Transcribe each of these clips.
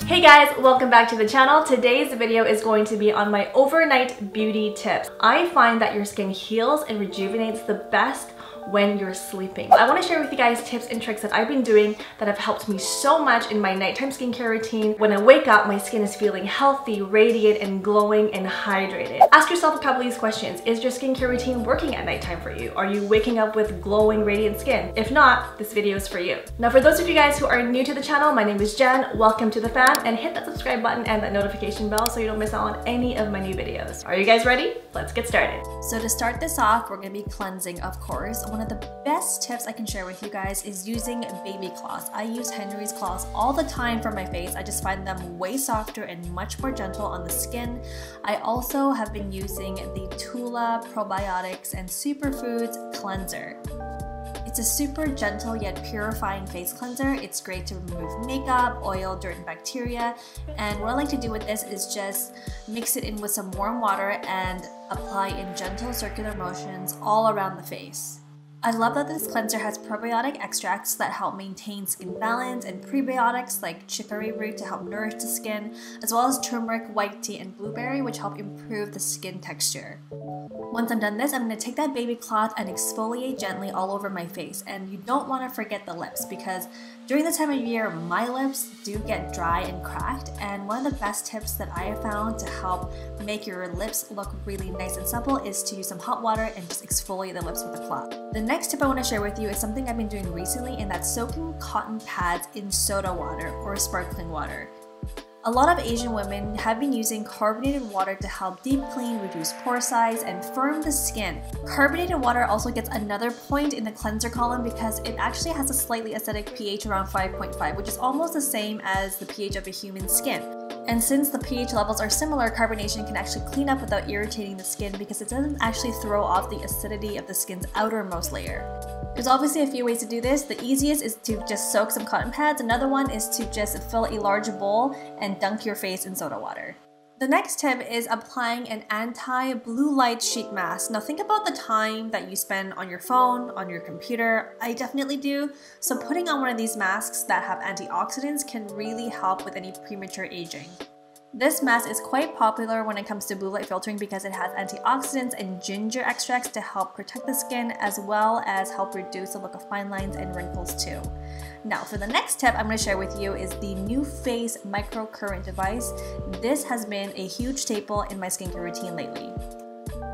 Hey guys, welcome back to the channel. Today's video is going to be on my overnight beauty tips. I find that your skin heals and rejuvenates the best when you're sleeping. I want to share with you guys tips and tricks that I've been doing that have helped me so much in my nighttime skincare routine. When I wake up, my skin is feeling healthy, radiant, and glowing and hydrated. Ask yourself a couple of these questions. Is your skincare routine working at nighttime for you? Are you waking up with glowing, radiant skin? If not, this video is for you. Now, for those of you guys who are new to the channel, my name is Jen. Welcome to the fam, and hit that subscribe button and that notification bell so you don't miss out on any of my new videos. Are you guys ready? Let's get started. So to start this off, we're gonna be cleansing, of course. One of the best tips I can share with you guys is using baby cloths. I use Henry's cloths all the time for my face. I just find them way softer and much more gentle on the skin. I also have been using the Tula probiotics and superfoods cleanser. It's a super gentle yet purifying face cleanser. It's great to remove makeup, oil, dirt, and bacteria. And what I like to do with this is just mix it in with some warm water and apply in gentle circular motions all around the face. I love that this cleanser has probiotic extracts that help maintain skin balance and prebiotics like chicory root to help nourish the skin, as well as turmeric, white tea, and blueberry, which help improve the skin texture. Once I'm done this, I'm going to take that baby cloth and exfoliate gently all over my face. And you don't want to forget the lips, because during this time of year, my lips do get dry and cracked. And one of the best tips that I have found to help make your lips look really nice and supple is to use some hot water and just exfoliate the lips with a cloth. The next tip I want to share with you is something I've been doing recently, and that's soaking cotton pads in soda water or sparkling water. A lot of Asian women have been using carbonated water to help deep clean, reduce pore size, and firm the skin. Carbonated water also gets another point in the cleanser column because it actually has a slightly acidic pH around 5.5, which is almost the same as the pH of a human skin. And since the pH levels are similar, carbonation can actually clean up without irritating the skin because it doesn't actually throw off the acidity of the skin's outermost layer. There's obviously a few ways to do this. The easiest is to just soak some cotton pads. Another one is to just fill a large bowl and dunk your face in soda water. The next tip is applying an anti-blue light sheet mask. Now think about the time that you spend on your phone, on your computer. I definitely do. So putting on one of these masks that have antioxidants can really help with any premature aging. This mask is quite popular when it comes to blue light filtering because it has antioxidants and ginger extracts to help protect the skin, as well as help reduce the look of fine lines and wrinkles too. Now for the next tip I'm going to share with you is the new face Microcurrent Device. This has been a huge staple in my skincare routine lately.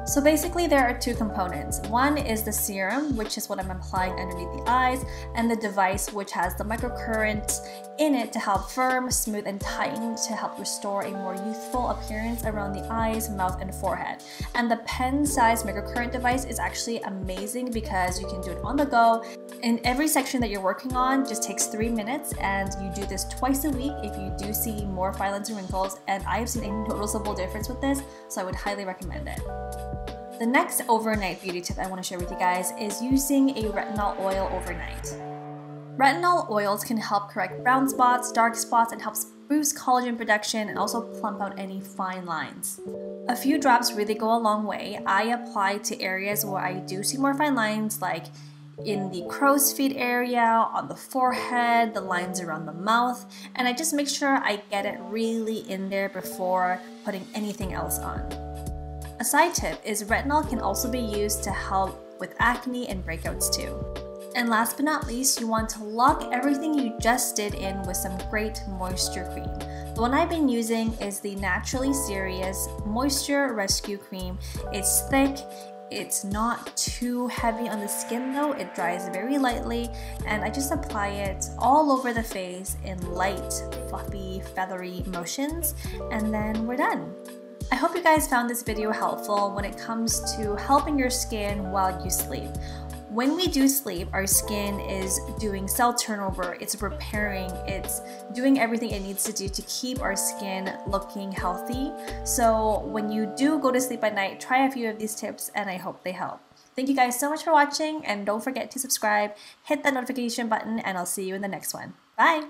So basically there are two components. One is the serum, which is what I'm applying underneath the eyes, and the device, which has the microcurrents in it to help firm, smooth, and tighten to help restore a more youthful appearance around the eyes, mouth, and forehead. And the pen-sized microcurrent device is actually amazing because you can do it on the go. And every section that you're working on just takes 3 minutes, and you do this twice a week if you do see more fine lines and wrinkles, and I have seen a noticeable difference with this, so I would highly recommend it. The next overnight beauty tip I want to share with you guys is using a retinol oil overnight. Retinol oils can help correct brown spots, dark spots, and helps boost collagen production and also plump out any fine lines. A few drops really go a long way. I apply to areas where I do see more fine lines, like in the crow's feet area, on the forehead, the lines around the mouth, and I just make sure I get it really in there before putting anything else on. A side tip is retinol can also be used to help with acne and breakouts too. And last but not least, you want to lock everything you just did in with some great moisture cream. The one I've been using is the Naturally Serious Moisture Rescue Cream. It's thick, it's not too heavy on the skin though, it dries very lightly, and I just apply it all over the face in light, fluffy, feathery motions, and then we're done. I hope you guys found this video helpful when it comes to helping your skin while you sleep. When we do sleep, our skin is doing cell turnover, it's repairing, it's doing everything it needs to do to keep our skin looking healthy. So when you do go to sleep at night, try a few of these tips and I hope they help. Thank you guys so much for watching, and don't forget to subscribe, hit that notification button, and I'll see you in the next one. Bye!